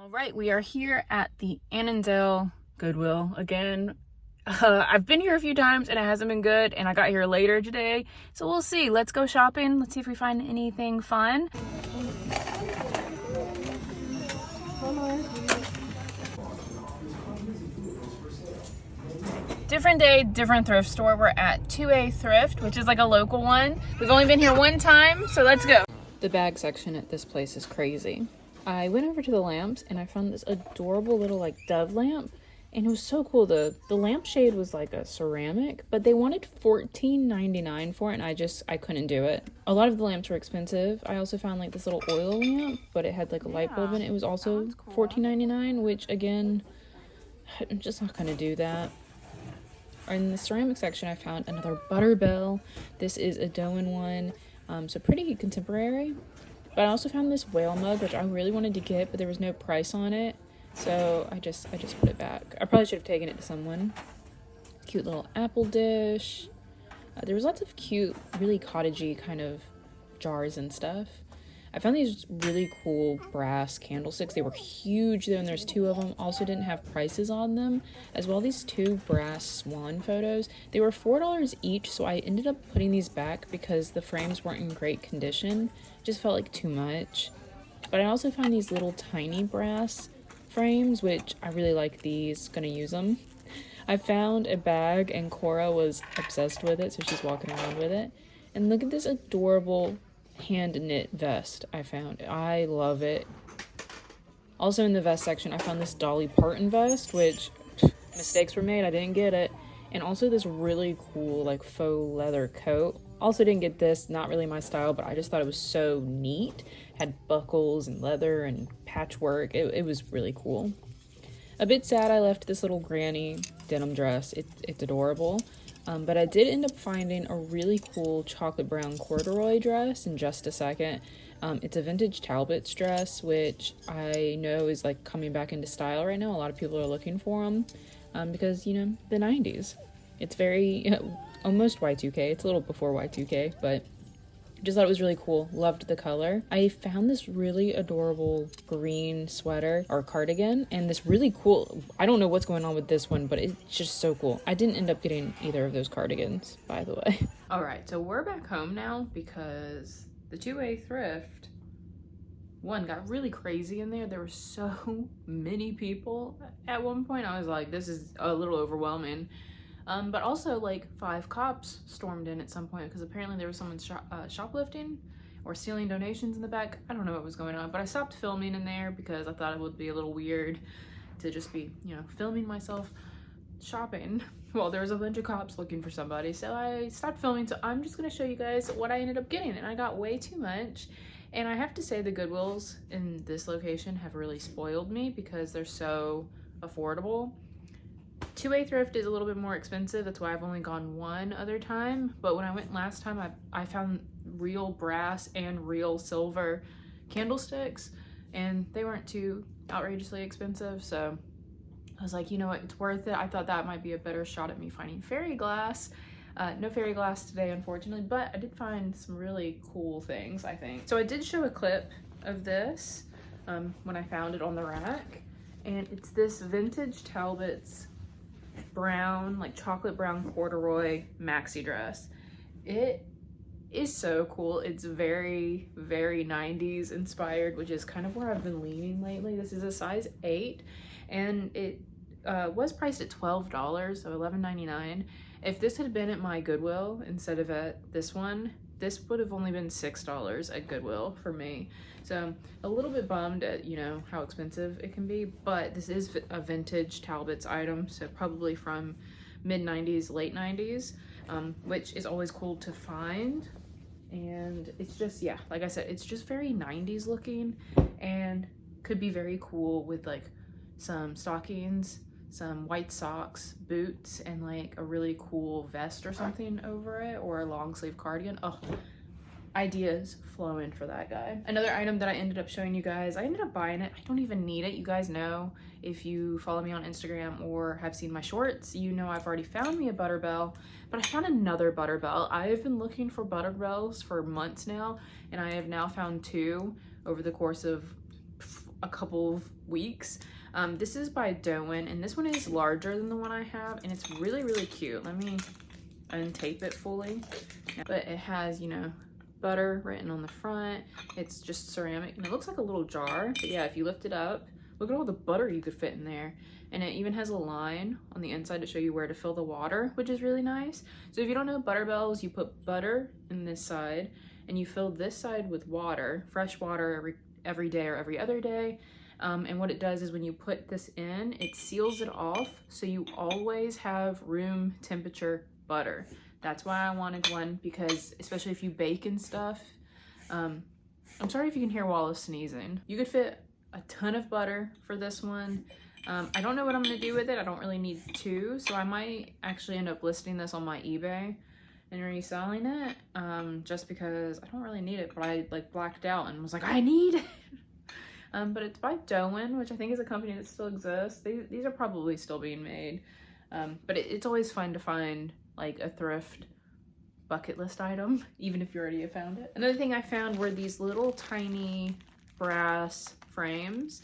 All right, we are here at the Annandale Goodwill again. I've been here a few times and it hasn't been good, and I got here later today, so we'll see. Let's go shopping. Let's see if we find anything fun. Different day, different thrift store. We're at 2A Thrift, which is like a local one. We've only been here one time, so let's go. The bag section at this place is crazy. I went over to the lamps and I found this adorable little like dove lamp, and it was so cool. The lampshade was like a ceramic, but they wanted $14.99 for it, and I couldn't do it. A lot of the lamps were expensive. I also found like this little oil lamp, but it had like a light bulb in it. It was also cool. $14.99, which again, I'm just not gonna do that. In the ceramic section, I found another butter bell. This is a Doan one, so pretty contemporary. But I also found this whale mug, which I really wanted to get, but there was no price on it, so I just put it back. I probably should have taken it to someone. Cute little apple dish. There was lots of cute, really cottagey kind of jars and stuff. I found these really cool brass candlesticks. They were huge though, and there's two of them. Also didn't have prices on them. As well, these two brass swan photos. They were $4 each, so I ended up putting these back because the frames weren't in great condition. Just felt like too much. But I also found these little tiny brass frames, which I really like these. Gonna use them. I found a bag, and Cora was obsessed with it, so she's walking around with it. And look at this adorable hand knit vest I found. I love it. Also in the vest section, I found this Dolly Parton vest, which mistakes were made. I didn't get it. And also this really cool like faux leather coat. Also didn't get this, not really my style, but I just thought it was so neat. Had buckles and leather and patchwork. It was really cool. A bit sad I left this little granny denim dress. It's adorable. But I did end up finding a really cool chocolate brown corduroy dress in just a second. It's a vintage Talbot's dress, which I know is like coming back into style right now. A lot of people are looking for them because, you know, the 90s. It's very almost Y2K. It's a little before Y2K, but just thought it was really cool. Loved the color. I found this really adorable green sweater or cardigan, and this really cool, I don't know what's going on with this one, but it's just so cool. I didn't end up getting either of those cardigans, by the way. All right, so we're back home now because the 2A Thrift one got really crazy in there. There were so many people at one point. I was like, this is a little overwhelming. But also like 5 cops stormed in at some point because apparently there was someone shoplifting or stealing donations in the back. I don't know what was going on, but I stopped filming in there because I thought it would be a little weird to just be, you know, filming myself shopping while there was a bunch of cops looking for somebody. So I stopped filming. So I'm just going to show you guys what I ended up getting, and I got way too much. And I have to say the Goodwills in this location have really spoiled me because they're so affordable. 2A Thrift is a little bit more expensive. That's why I've only gone one other time. But when I went last time, I found real brass and real silver candlesticks, and they weren't too outrageously expensive. So I was like, you know what, it's worth it. I thought that might be a better shot at me finding fairy glass. No fairy glass today, unfortunately, but I did find some really cool things, I think. So I did show a clip of this when I found it on the rack, and it's this vintage Talbot's brown, like chocolate brown corduroy maxi dress. It is so cool. It's very, very 90s inspired, which is kind of where I've been leaning lately. This is a size 8, and it was priced at $12, so $11.99. If this had been at my Goodwill instead of at this one, this would have only been $6 at Goodwill for me. So a little bit bummed at, you know, how expensive it can be, but this is a vintage Talbot's item, so probably from mid-90s, late 90s, which is always cool to find. And it's just, yeah, like I said, it's just very 90s looking and could be very cool with like some stockings, some white socks, boots, and like a really cool vest or something over it, or a long sleeve cardigan. Oh, ideas flowing for that guy. Another item that I ended up showing you guys, I ended up buying it. I don't even need it. You guys know, if you follow me on Instagram or have seen my shorts, you know I've already found me a butter bell, but I found another butter bell. I have been looking for butter bells for months now, and I have now found 2 over the course of a couple of weeks. This is by Doan, and this one is larger than the one I have, and it's really, really cute. Let me untape it fully. But it has, you know, butter written on the front. It's just ceramic, and it looks like a little jar. But yeah, if you lift it up, look at all the butter you could fit in there. And it even has a line on the inside to show you where to fill the water, which is really nice. So if you don't know Butterbells, you put butter in this side, and you fill this side with water, fresh water every day or every other day. And what it does is when you put this in, it seals it off, so you always have room temperature butter. That's why I wanted one, because especially if you bake and stuff. I'm sorry if you can hear Wallace sneezing. You could fit a ton of butter for this one. I don't know what I'm gonna do with it. I don't really need two, so I might actually end up listing this on my eBay and reselling it, just because I don't really need it, but I like blacked out and was like, I need it. But it's by Doan, which I think is a company that still exists. These are probably still being made, but it's always fun to find like a thrift bucket list item, even if you already have found it. Another thing I found were these little tiny brass frames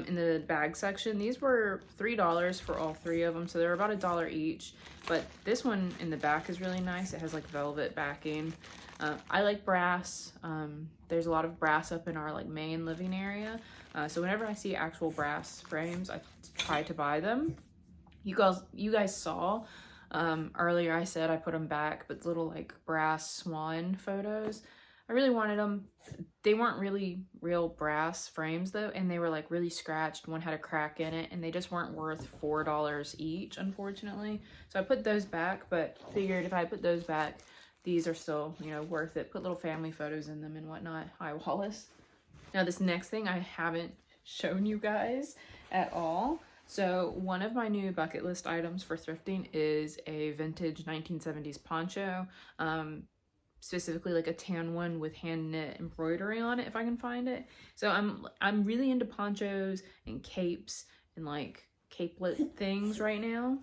in the bag section. These were $3 for all three of them, so they're about $1 each. But this one in the back is really nice. It has like velvet backing. I like brass. There's a lot of brass up in our like main living area, so whenever I see actual brass frames, I try to buy them. You guys saw earlier I said I put them back, but little like brass swan photos, I really wanted them. They weren't really real brass frames though, and they were like really scratched. One had a crack in it, and they just weren't worth $4 each, unfortunately. So I put those back, but figured if I put those back, these are still, you know, worth it. Put little family photos in them and whatnot. Hi, Wallace. Now this next thing I haven't shown you guys at all. So one of my new bucket list items for thrifting is a vintage 1970s poncho. Specifically like a tan one with hand knit embroidery on it, if I can find it. So I'm really into ponchos and capes and like capelet things right now.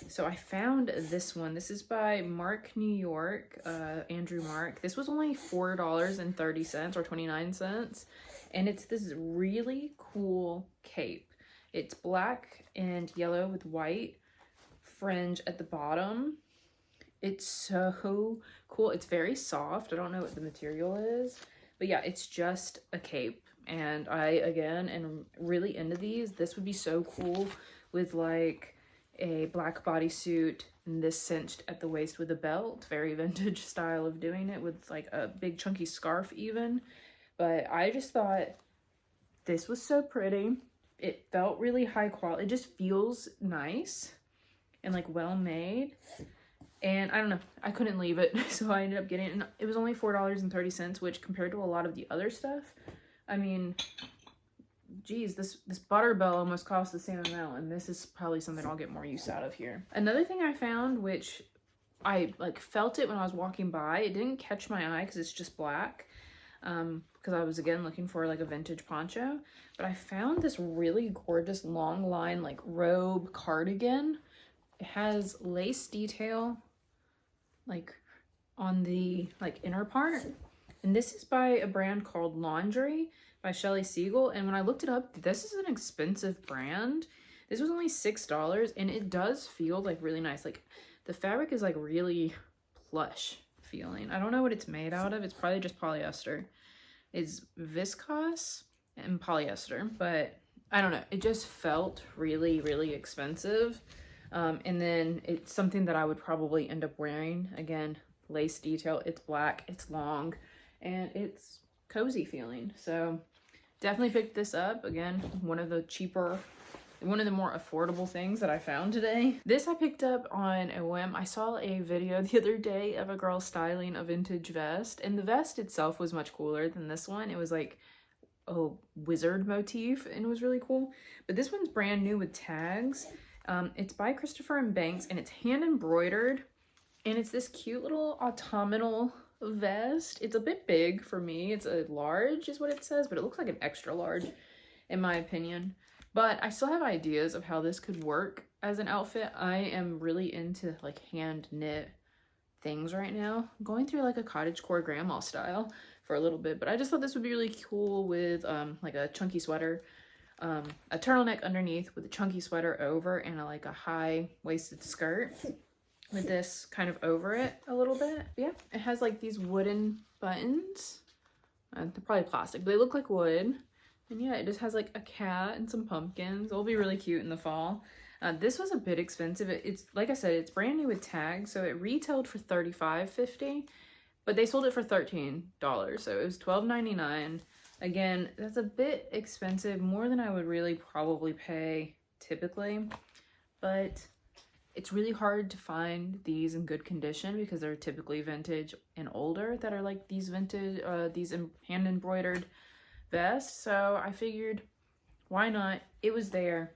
So I found this one. This is by Mark New York, Andrew Mark. This was only $4.30 or 29 cents, and it's this really cool cape. It's black and yellow with white fringe at the bottom. It's so cool. It's very soft. I don't know what the material is, but yeah, it's just a cape. And I, again, am really into these. This would be so cool with like a black bodysuit and this cinched at the waist with a belt. Very vintage style of doing it, with like a big chunky scarf even. But I just thought this was so pretty. It felt really high quality. It just feels nice and like well made. And I don't know, I couldn't leave it, so I ended up getting it. And it was only $4.30, which compared to a lot of the other stuff, I mean, geez, this Butterbell almost cost the same amount, and this is probably something I'll get more use out of here. Another thing I found, which I like felt it when I was walking by, it didn't catch my eye because it's just black, because I was again looking for like a vintage poncho, but I found this really gorgeous long line like robe cardigan. It has lace detail like on the like inner part, and this is by a brand called Laundry by Shelly Siegel. And when I looked it up, this is an expensive brand. This was only $6, and it does feel like really nice. Like the fabric is like really plush feeling. I don't know what it's made out of. It's probably just polyester. It's viscose and polyester, but I don't know, it just felt really, really expensive. And then it's something that I would probably end up wearing. Again, lace detail, it's black, it's long, and it's cozy feeling. So definitely picked this up. Again, one of the more affordable things that I found today. This I picked up on a whim. I saw a video the other day of a girl styling a vintage vest, and the vest itself was much cooler than this one. It was like a wizard motif, and it was really cool. But this one's brand new with tags. It's by Christopher & Banks, and it's hand embroidered, and it's this cute little autumnal vest. It's a bit big for me. It's a large is what it says, but it looks like an extra large in my opinion. But I still have ideas of how this could work as an outfit. I am really into like hand knit things right now. I'm going through like a cottagecore grandma style for a little bit, but I just thought this would be really cool with like a chunky sweater, a turtleneck underneath with a chunky sweater over, and like a high-waisted skirt with this kind of over it a little bit. But yeah, it has like these wooden buttons. They're probably plastic, but they look like wood. And yeah, it just has like a cat and some pumpkins. It'll be really cute in the fall. This was a bit expensive. It's like I said, it's brand new with tags, so it retailed for $35.50, but they sold it for $13, so it was $12.99. Again, that's a bit expensive, more than I would really probably pay typically, but it's really hard to find these in good condition because they're typically vintage and older that are like these vintage, these hand embroidered vests. So I figured, why not? It was there.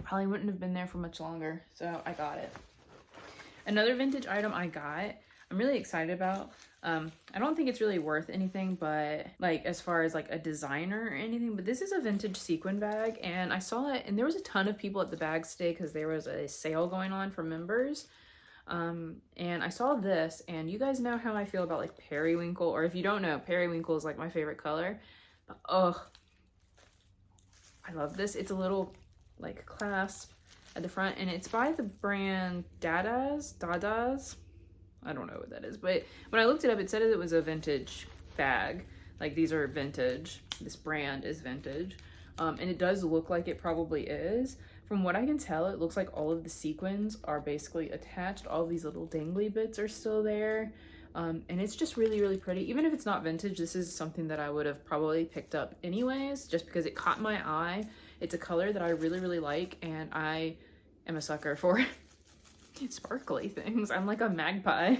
Probably wouldn't have been there for much longer, so I got it. Another vintage item I got, I'm really excited about. I don't think it's really worth anything, but like as far as like a designer or anything, but this is a vintage sequin bag, and I saw it, and there was a ton of people at the bag stay because there was a sale going on for members. And I saw this, and you guys know how I feel about like periwinkle, or if you don't know, periwinkle is like my favorite color. But oh, I love this. It's a little like clasp at the front, and it's by the brand Dadas. I don't know what that is, but when I looked it up, it said it was a vintage bag. Like these are vintage. This brand is vintage. And it does look like it probably is. From what I can tell, it looks like all of the sequins are basically attached. All these little dangly bits are still there. And it's just really, really pretty. Even if it's not vintage, this is something that I would have probably picked up anyways, just because it caught my eye. It's a color that I really, really like, and I am a sucker for sparkly things. I'm like a magpie.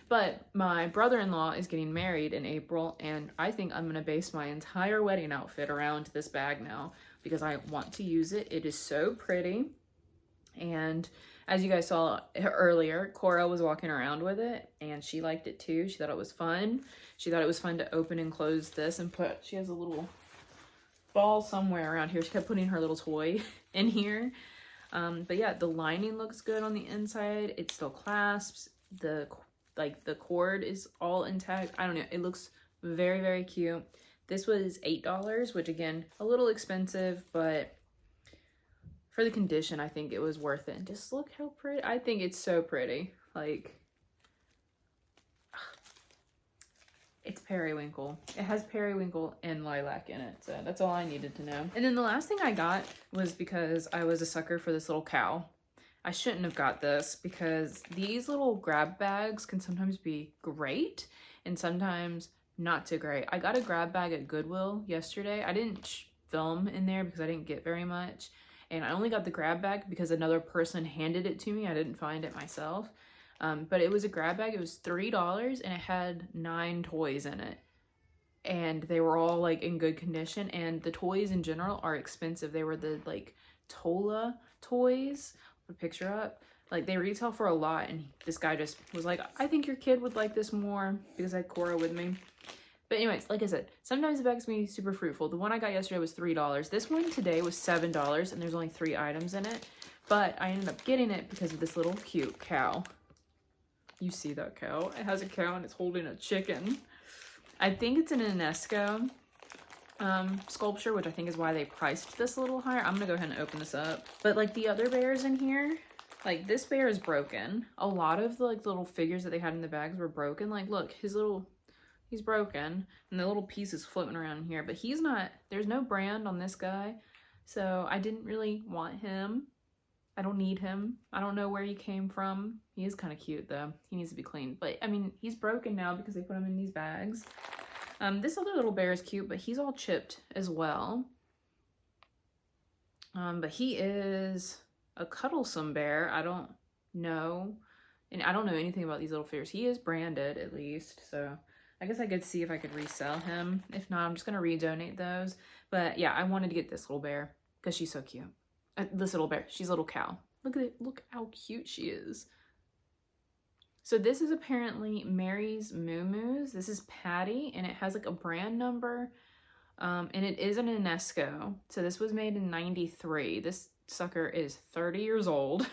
But my brother-in-law is getting married in April, and I think I'm gonna base my entire wedding outfit around this bag now because I want to use it. It is so pretty. And as you guys saw earlier, Cora was walking around with it, and she liked it too. She thought it was fun. She thought it was fun to open and close this and put, she has a little ball somewhere around here. She kept putting her little toy in here. But yeah, the lining looks good on the inside. It still clasps. The cord is all intact. I don't know. It looks very, very cute. This was $8, which again, a little expensive, but for the condition, I think it was worth it. And just look how pretty. I think it's so pretty. Like, it's periwinkle. It has periwinkle and lilac in it, so that's all I needed to know. And then the last thing I got was because I was a sucker for this little cow. I shouldn't have got this because these little grab bags can sometimes be great and sometimes not so great. I got a grab bag at Goodwill yesterday. I didn't film in there because I didn't get very much, and I only got the grab bag because another person handed it to me. I didn't find it myself. But it was a grab bag. It was $3 and it had 9 toys in it. And they were all like in good condition. And the toys in general are expensive. They were the like Tola toys. I'll put a picture up. Like they retail for a lot. And this guy just was like, I think your kid would like this more, because I had Cora with me. But anyways, like I said, sometimes the bags can be super fruitful. The one I got yesterday was $3. This one today was $7 and there's only 3 items in it. But I ended up getting it because of this little cute cow. You see that cow? It has a cow and it's holding a chicken. I think it's an UNESCO sculpture, which I think is why they priced this a little higher. I'm gonna go ahead and open this up. But like the other bears in here, like this bear is broken. A lot of the like little figures that they had in the bags were broken. Like look, he's broken and the little piece is floating around here, but he's not, there's no brand on this guy. So I didn't really want him. I don't need him. I don't know where he came from. He is kind of cute though. He needs to be cleaned. But I mean, he's broken now because they put him in these bags. This other little bear is cute, but he's all chipped as well. But he is a cuddlesome bear. I don't know. And I don't know anything about these little figures. He is branded at least. So I guess I could see if I could resell him. If not, I'm just going to redonate those. But yeah, I wanted to get this little bear because she's so cute. This little bear, she's a little cow. Look at it, look how cute she is. So this is apparently Mary's Moo Moos. This is Patty, and it has like a brand number, and it is an UNESCO. So this was made in '93. This sucker is 30 years old.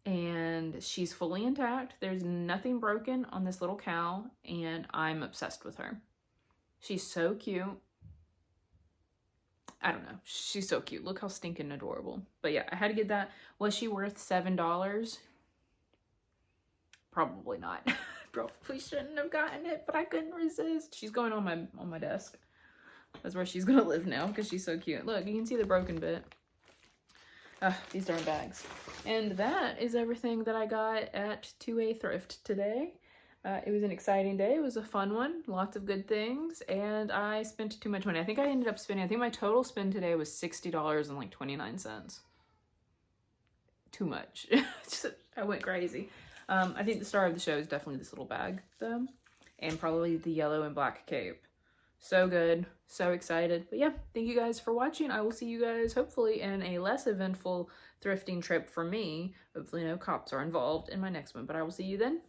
and she's fully intact. There's nothing broken on this little cow, and I'm obsessed with her. She's so cute. I don't know. She's so cute. Look how stinking adorable. But yeah, I had to get that. Was she worth $7? Probably not. Probably shouldn't have gotten it, but I couldn't resist. She's going on my desk. That's where she's gonna live now because she's so cute. Look, you can see the broken bit. These darn bags. And that is everything that I got at 2A Thrift today. It was an exciting day. It was a fun one. Lots of good things. And I spent too much money. I think I ended up spending, I think my total spend today was $60.29. Too much. I went crazy. I think the star of the show is definitely this little bag though. And probably the yellow and black cape. So good. So excited. But yeah, thank you guys for watching. I will see you guys hopefully in a less eventful thrifting trip for me. Hopefully no cops are involved in my next one. But I will see you then.